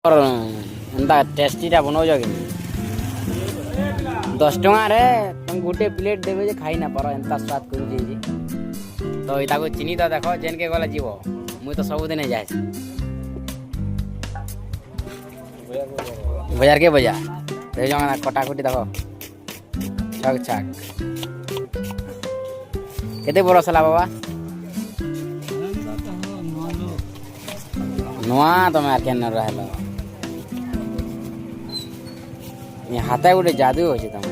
और एंता टेस्टीटा बनाऊछ कि 10 टଙ୍କା रे तुम गोटे प्लेट देवे जे खाई ना पार एंता स्वाद कर तो इता को चिनी तो देख जेन के गले जीव मुई तो सबुदिन जाए बाजार के बाजार दे जंगा कटाकुटी देख छक छक केते बरस ला बाबा नुआ तुम आर के न रहलो ये हाथे गोटे जादू हो तुम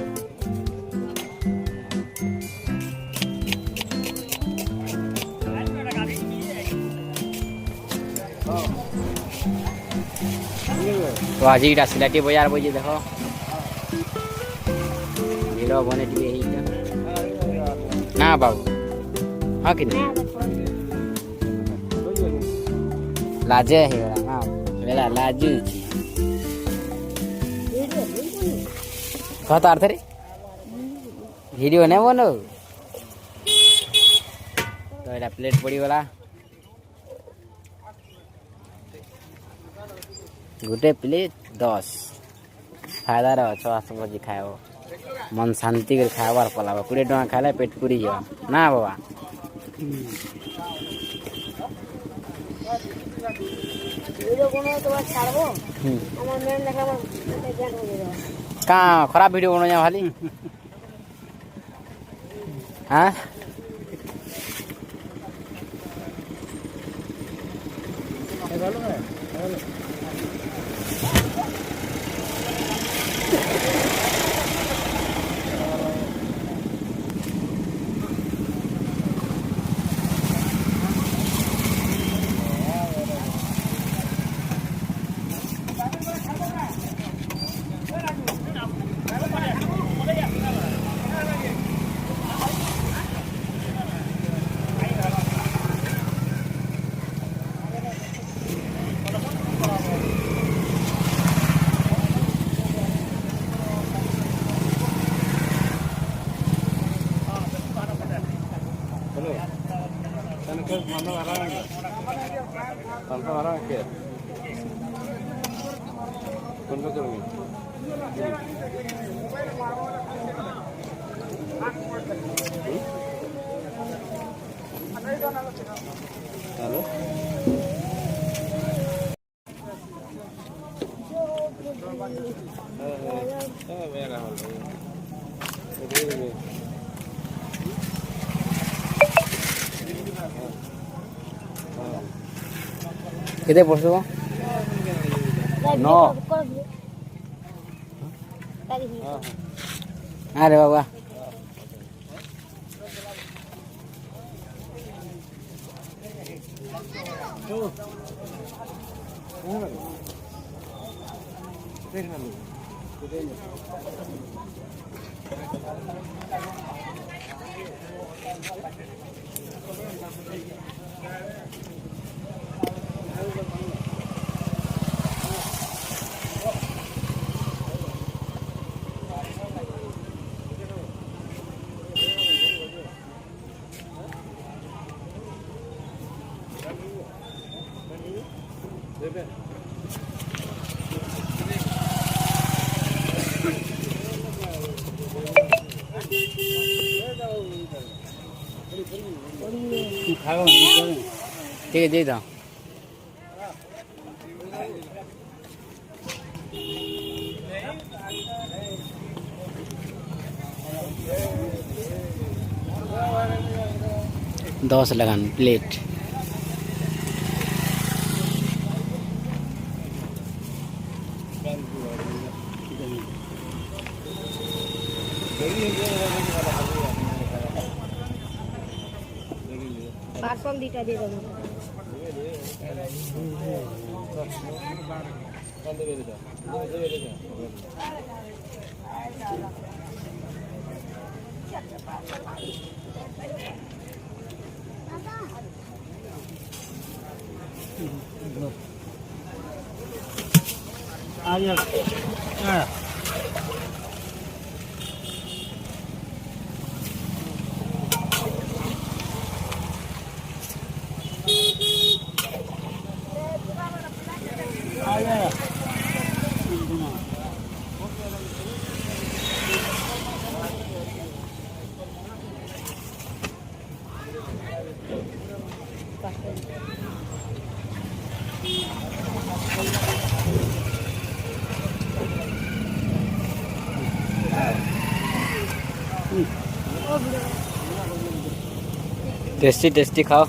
तो आज इटा सिलाटी बाजार बजे देखो वीडियो बने ना बाबू हाँ कि लाजे है ना बेला लाजू कहता अर्थ रे वीडियो नहीं बनो तो एटा प्लेट पड़ी वाला गोटे प्लेट 10 फायदा रह छस बजी खाओ मन शांति कर खाबार पलाब 20 टଙ୍କା खाले पेट पूरी जा ना बाबा कहाँ खराब वीडियो बनो जा खाली हाँ कितने पड़ो नो अरे बाबा ठीक है दे दो दस लगान प्लेट पार्सल दीटा दे दो आ गया आ गया टेस्टी टेस्टी खाओ।